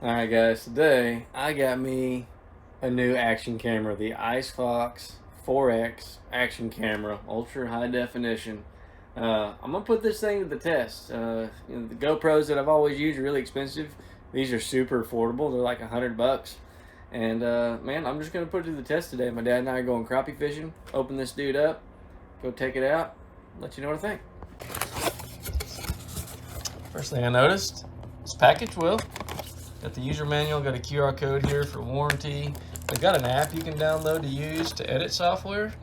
Alright guys, today I got me a new action camera, the ICEFOX 4X action camera, ultra high definition. I'm gonna put this thing to the test. The GoPros that I've always used are really expensive. These are super affordable. They're like $100. And man, I'm just gonna put it to the test today. My dad and I are going crappie fishing. Open this dude up, go take it out, let you know what I think. First thing I noticed, this package will. Got the user manual, got a QR code here for warranty. They've got an app you can download to use to edit software,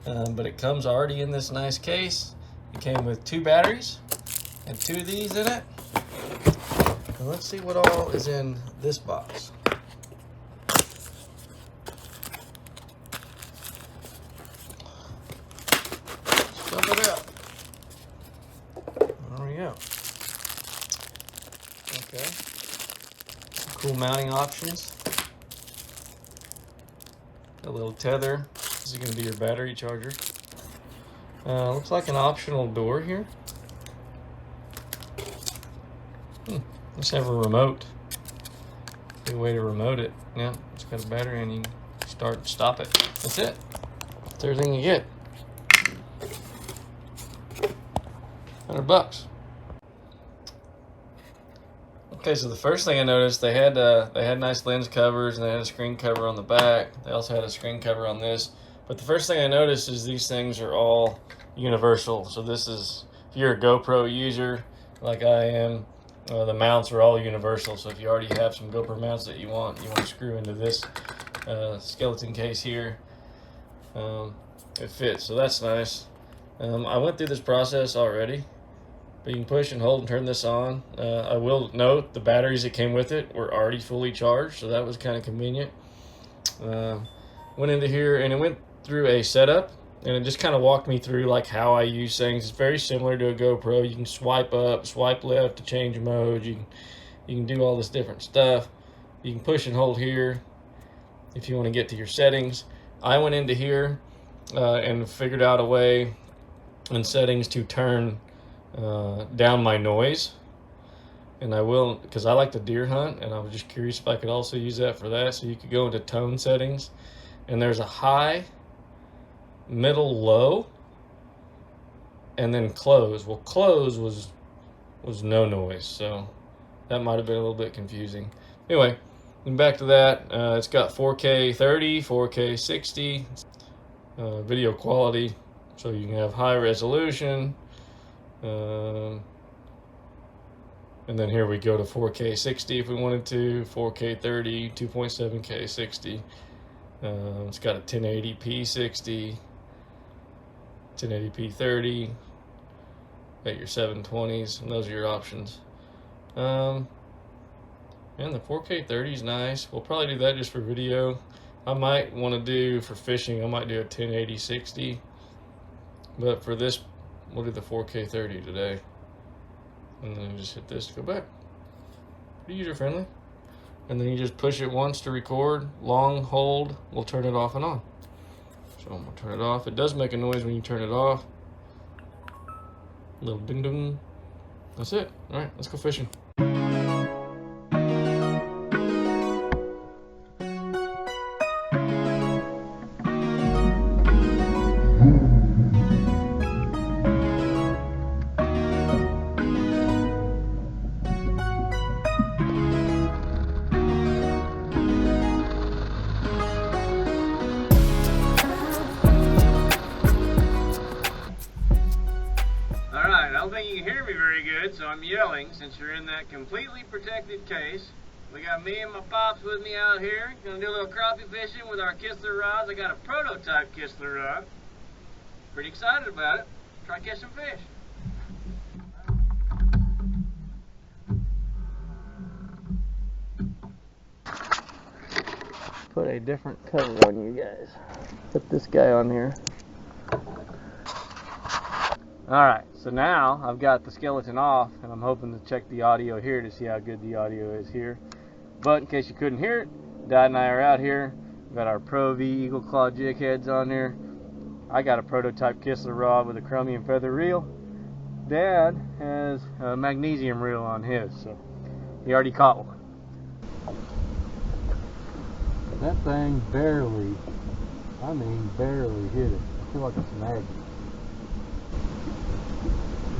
but it comes already in this nice case. It came with 2 batteries and 2 of these in it. And let's see what all is in this box. Dump it out. There we go. Okay. Cool mounting options. A little tether. This is going to be your battery charger. Looks like an optional door here. Let's have a remote. Good way to remote it. Yeah, it's got a battery and you can start and stop it. That's it. That's everything you get. $100. Okay, so the first thing I noticed, they had nice lens covers and they had a screen cover on the back. They also had a screen cover on this. But the first thing I noticed is these things are all universal. So this is, if you're a GoPro user like I am, the mounts are all universal. So if you already have some GoPro mounts that you want to screw into this skeleton case here, it fits. So that's nice. I went through this process already. But you can push and hold and turn this on. I will note the batteries that came with it were already fully charged, so that was kind of convenient. Went into here and it went through a setup, and it just kind of walked me through like how I use things. It's very similar to a GoPro. You can swipe up, swipe left to change mode. You can do all this different stuff. You can push and hold here if you want to get to your settings. I went into here and figured out a way in settings to turn down my noise, and I will, because I like to deer hunt, and I was just curious if I could also use that for that. So you could go into tone settings, and there's a high, middle, low, and then close. Well, close was no noise, so that might have been a little bit confusing. Anyway, and back to that, it's got 4K 30, 4K 60 video quality, so you can have high resolution. And then here we go to 4K 60 if we wanted to, 4K 30, 2.7K 60. It's got a 1080p 60, 1080p 30, got your 720s, and those are your options. And the 4K 30 is nice. We'll probably do that just for video. I might want to do, for fishing, I might do a 1080 60, but for this, we'll do the 4K 30 today. And then just hit this to go back. Pretty user friendly. And then you just push it once to record. Long hold will turn it off and on. So I'm gonna turn it off. It does make a noise when you turn it off. A little ding ding. That's it. Alright, let's go fishing. I don't think you can hear me very good, so I'm yelling since you're in that completely protected case. We got me and my pops with me out here. Gonna do a little crappie fishing with our Kistler rods. I got a prototype Kistler rod. Pretty excited about it. Try to catch some fish. Put a different cover on you guys. Put this guy on here. Alright, so now I've got the skeleton off, and I'm hoping to check the audio here to see how good the audio is here. But in case you couldn't hear it, Dad and I are out here. We've got our Pro V Eagle Claw jig heads on here. I got a prototype Kistler rod with a chromium feather reel. Dad has a magnesium reel on his, so he already caught one. That thing barely, I mean barely hit it. I feel like it's snagged.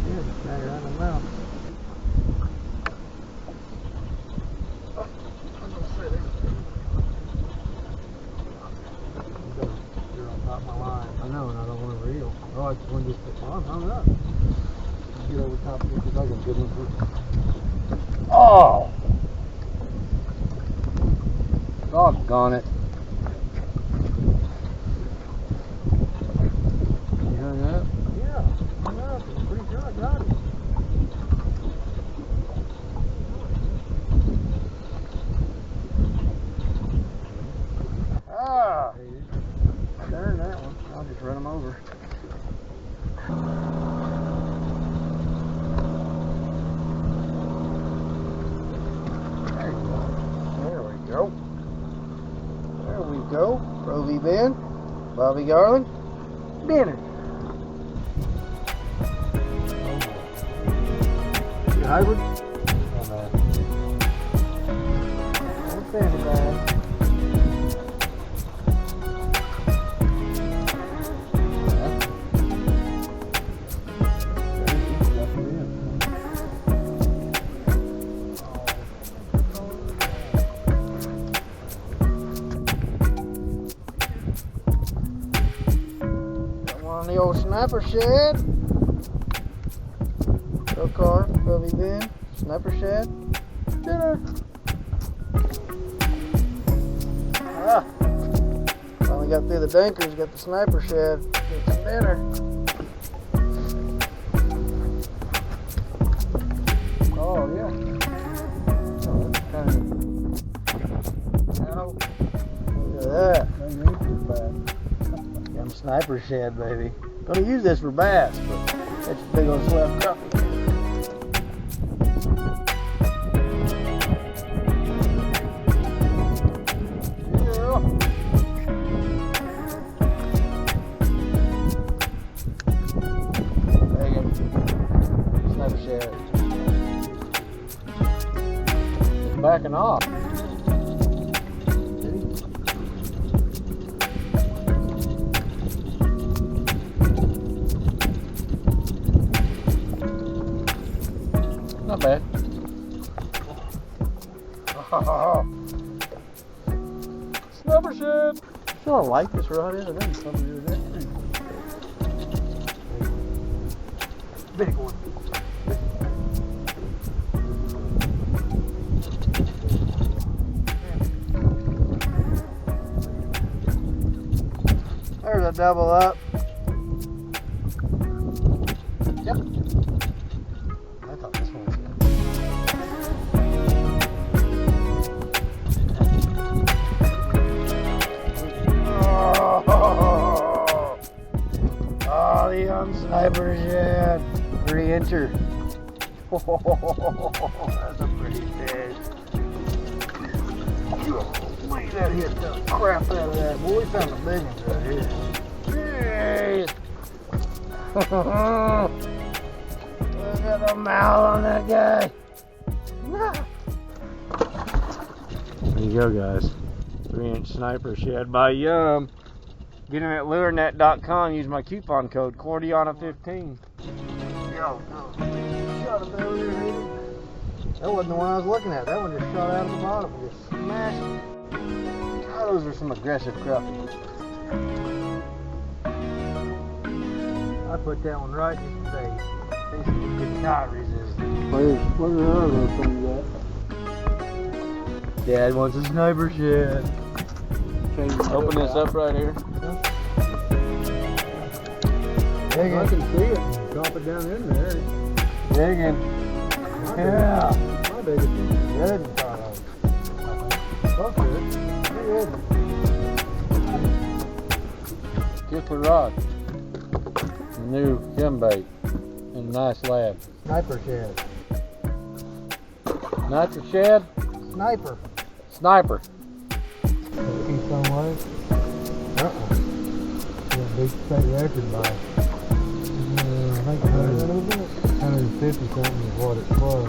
Yeah, it's snagged right in the mouth. Oh, I was gonna say this. You're on top of my line. I know, and I don't want to reel. Oh, I just want to just put my arm hung up. Get over top of it because I got a good one. Oh! Doggone it. You hung up? Yeah, hung up. I'm pretty sure I got it. Ah! Darn that one. I'll just run them over. There we go. There we go. Roby Ben, Bobby Garland, dinner. You hybrid? Oh man. Old sandy bass. The old sniper shed. Go car, Roby Ben, sniper shed, dinner. Ah, finally got through the dankers, got the sniper shed, get some dinner. Oh yeah. Oh, that's kind of. Ow. Look at that. Sniper shed, baby. Gonna use this for bass, but that's a big old slab crappie. Yeah. Dang it. Sniper shed. It's backing off. Not bad. Oh. Snubber shed. Sure, I like this rod, isn't it? Something to do with that. Big one. There's a double up. Yep. I thought this one was good. Oh, the young sniper shed. 3-incher. Oh, that's a pretty fish. Look at that hit the crap out of that. Boy, we found the big ones right here. Jeez. Look at the mouth on that guy. There you go, guys. 3-inch sniper shed by Yum. Get them at lurenet.com. Use my coupon code Cortiana15. Yo, shot it over there, baby. That wasn't the one I was looking at. That one just shot out of the bottom and just smashed it. God, those are some aggressive crappie. I put that one right in his face. Basically could not resist it. Where's the other thing at? Dad wants a sniper shed. Open this up right here. Digging. I can see it. Drop it down in there. Digging. Yeah. My biggest one. Good. That's good. Kistler rod. New chem bait. And nice lab. Sniper shed. Sniper shed? Sniper. Sniper. Keystone Light? Big state record by I think 150 something is what it was.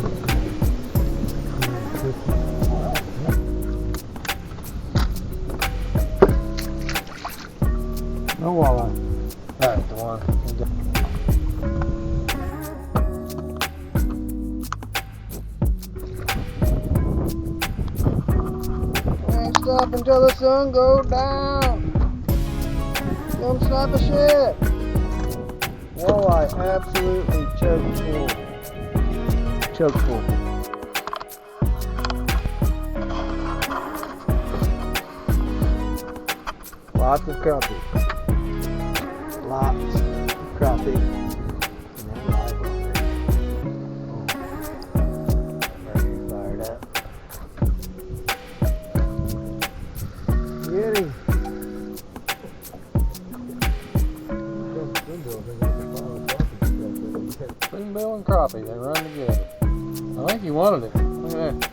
150. stop until the sun goes down. Come snipe a shad. Walleye absolutely choke full. Choke full. Lots of crappie. Lots of crappie. And that live one there. Oh. Fired up. Get him. Spoonbill and crappie, they run together. I think he wanted it. Look at that.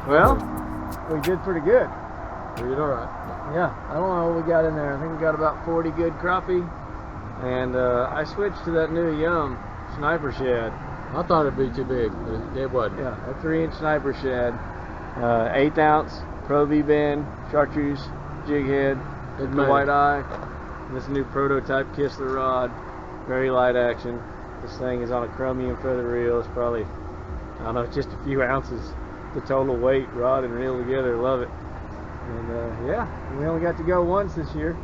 Well, we did pretty good. We did alright. Yeah, I don't know what we got in there. I think we got about 40 good crappie. And I switched to that new Yum sniper shad. I thought it'd be too big, but it wasn't. Yeah, a 3-inch sniper shad. 1/8 ounce Pro V bend, chartreuse jig head, the white eye. And this new prototype Kistler rod. Very light action. This thing is on a chromium feather reel. It's probably, I don't know, just a few ounces. The total weight, rod and reel together. Love it. And yeah, we only got to go once this year,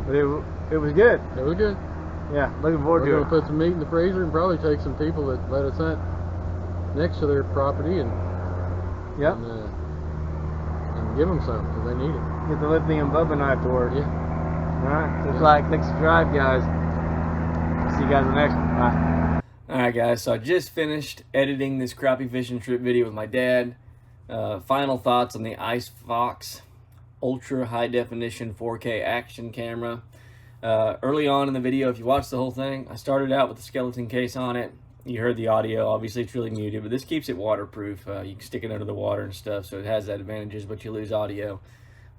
but it was good. It was good. Yeah, looking forward to it. We're going to put some meat in the freezer and probably take some people that let us hunt next to their property and give them some because they need it. Get the lithium BUBBA knife to work. Yeah. All right. Just like, thanks for subscribe, guys. See you guys in the next one. Bye. Alright guys, so I just finished editing this crappie fishing trip video with my dad. Final thoughts on the ICEFOX Ultra High Definition 4K Action Camera. Early on in the video, if you watch the whole thing, I started out with the skeleton case on it. You heard the audio, obviously it's really muted, but this keeps it waterproof. You can stick it under the water and stuff, so it has that advantages, but you lose audio.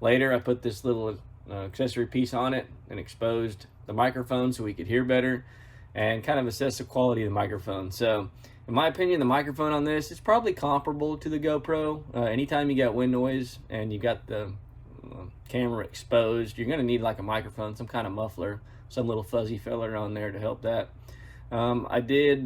Later, I put this little accessory piece on it and exposed the microphone so we could hear better and kind of assess the quality of the microphone. So, in my opinion, the microphone on this is probably comparable to the GoPro. Anytime you got wind noise and you got the camera exposed, you're gonna need like a microphone, some kind of muffler, some little fuzzy feller on there to help that. I did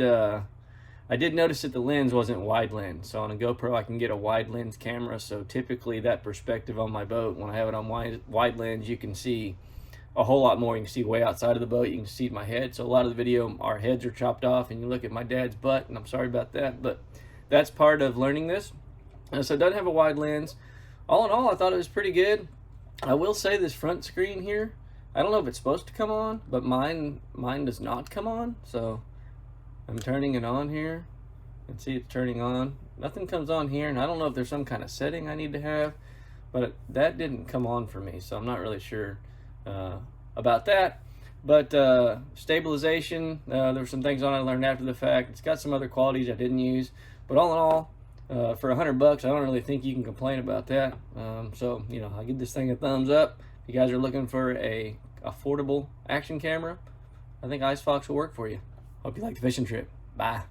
notice that the lens wasn't wide lens. So on a GoPro, I can get a wide lens camera. So typically that perspective on my boat, when I have it on wide lens, you can see a whole lot more. You can see way outside of the boat. You can see my head. So a lot of the video, our heads are chopped off, and you look at my dad's butt, and I'm sorry about that, but that's part of learning this. So it doesn't have a wide lens. All in all, I thought it was pretty good. I will say this front screen here, I don't know if it's supposed to come on, but mine does not come on. So I'm turning it on here. You can see it's turning on. Nothing comes on here, and I don't know if there's some kind of setting I need to have, but that didn't come on for me, so I'm not really sure about that. But stabilization, there were some things on it I learned after the fact. It's got some other qualities I didn't use, but all in all, for $100, I don't really think you can complain about that. So you know, I'll give this thing a thumbs up. If you guys are looking for a affordable action camera, I think ICEFOX will work for you. Hope you like the fishing trip. Bye.